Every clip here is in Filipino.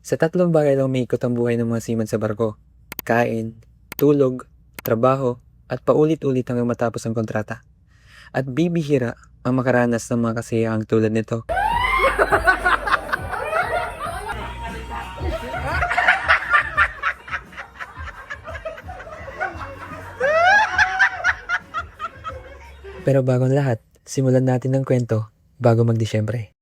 Sa tatlong bagay lang umiikot ang buhay ng mga seaman sa barko. Kain, tulog, trabaho, at paulit-ulit hanggang matapos ang kontrata. At bibihira ang makaranas ng mga kasiyahang tulad nito. Pero bago ang lahat, simulan natin ng kwento bago mag-Disyembre.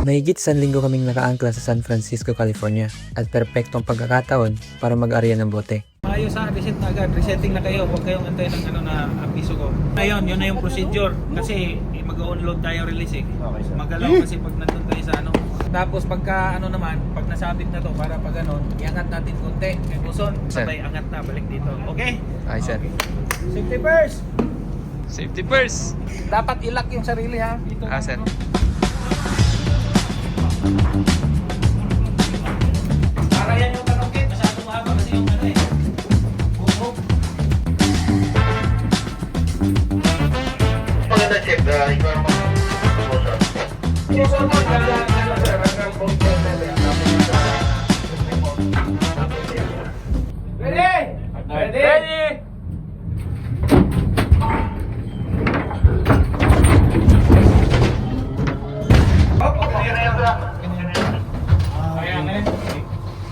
Mahigit 1 linggo kaming nakaangkla sa San Francisco, California at perpektong pagkakataon para mag-arya ng bote. Ayos ha, reset na agad. Resetting na kayo. Huwag kayong antayin ng apiso ko. Ngayon, yun na yung procedure. Kasi mag-unload tayo release eh. Okay, sir. Magalaw kasi pag nandun tayo sa ano. Tapos pagka naman, pag nasabit na to para pag iangat natin konti. May puson, Sir. sabay angat na, balik dito. Okay? Ay, sir. Safety first! Safety first! Dapat ilak yung sarili ha. Dito. Sir. Para yan yung kanungkit. Masyadong mahaba kasi yung ano eh. Bumog. Maganda check na ikaw ang Puson mo, hanggang konti. Ready? Ready? Ready?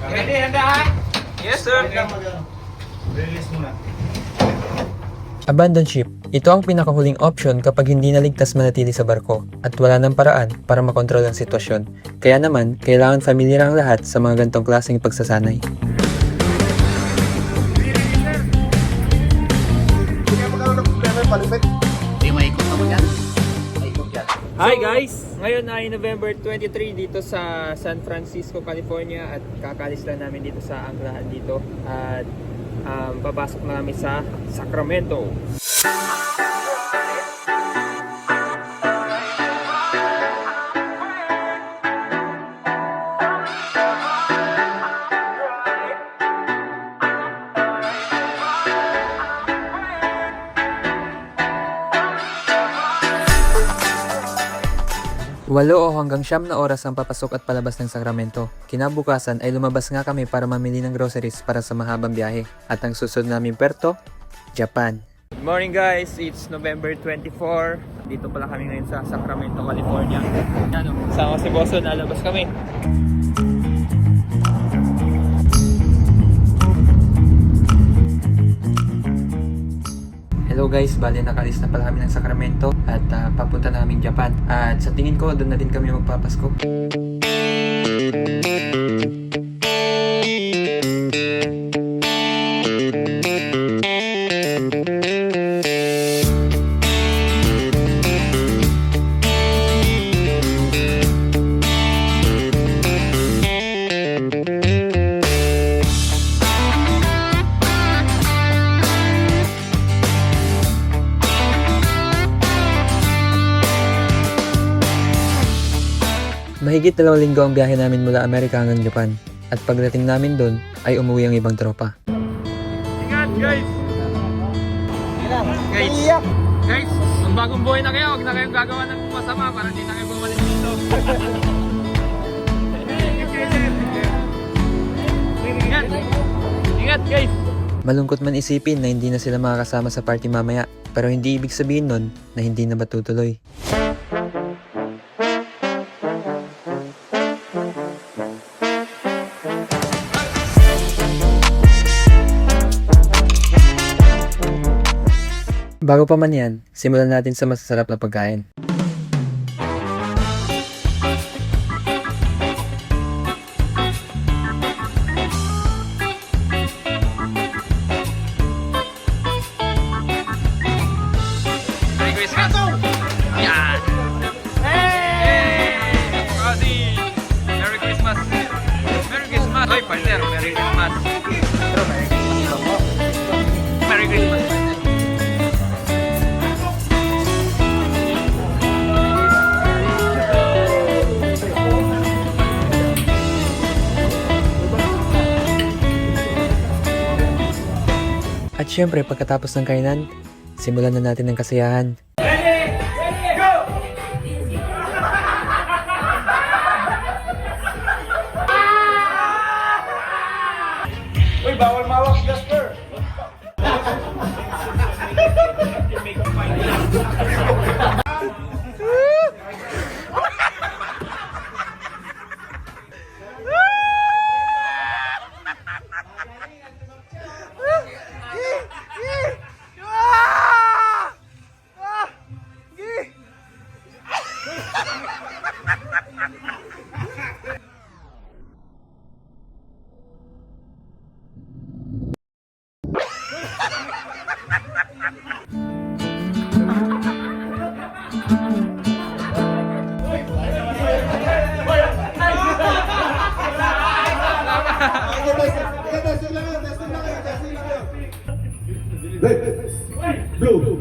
Ready, handa ha? Yes, sir. Release muna. Abandon ship. Ito ang pinakahuling option kapag hindi naligtas manatili sa barko at wala ng paraan para makontrol ang sitwasyon. Kaya naman, kailangan familiar ang lahat sa mga gantong klaseng pagsasanay. Hindi ka magkaroon ng problema yung palipit. Hindi maikot naman yan. Maikot yan. Hi guys! Ngayon ay November 23 dito sa San Francisco, California at kakalis lang namin dito sa anglahan dito at papasok na kami sa Sacramento. Walo o hanggang 9 na oras ang papasok at palabas ng Sacramento. Kinabukasan ay lumabas nga kami para mamili ng groceries para sa mahabang biyahe. At ang susunod naming perto, Japan. Good morning guys! It's November 24. Dito pala kami ngayon sa Sacramento, California. Sama si Boso, nalabas kami. Hello guys, bali nakalis na pala kami ng Sacramento at papunta na kaming Japan. At sa tingin ko, doon na din kami magpapasko. Mahigit 2 linggo ang biyahe namin mula Amerika hanggang Japan. At pagdating namin doon, ay umuwi ang ibang tropa. Ingat guys! Guys, kung bagong buhay na kayo, huwag na kayong gagawa ng masama para hindi na kayo bumalik dito. Ingat! Ingat guys! Malungkot man isipin na hindi na sila makakasama sa party mamaya, pero hindi ibig sabihin nun na hindi na matutuloy. Bago pa man yan, simulan natin sa masasarap na pagkain. Merry Christmas! Yan! Hey! Rosie! Merry Christmas! Merry Christmas! Hoy, partner! Merry Christmas! Merry Christmas! At syempre pagkatapos ng kainan, simulan na natin ang kasiyahan. Uy, bawal mawak Jasper. Blue.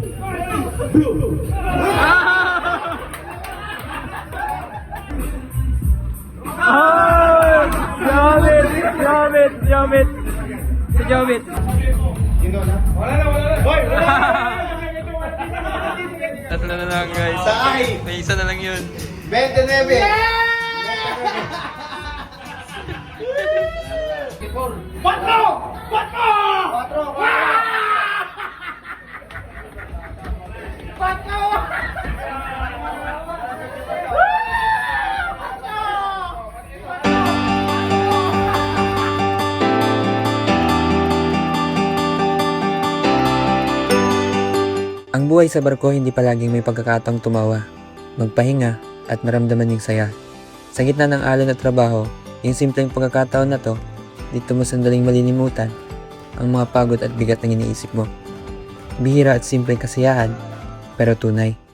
Jomit! Si Jomit! Tatlo na lang guys. May isa na lang yun. 29. Patro! Ang buhay sa barko hindi palaging may pagkakataong tumawa, magpahinga at maramdaman yung saya. Sa gitna ng alon at trabaho, yung simpleng pagkakataon na to, dito mo sandaling malilimutan ang mga pagod at bigat ng iniisip mo. Bihira at simpleng kasiyahan, pero tunay.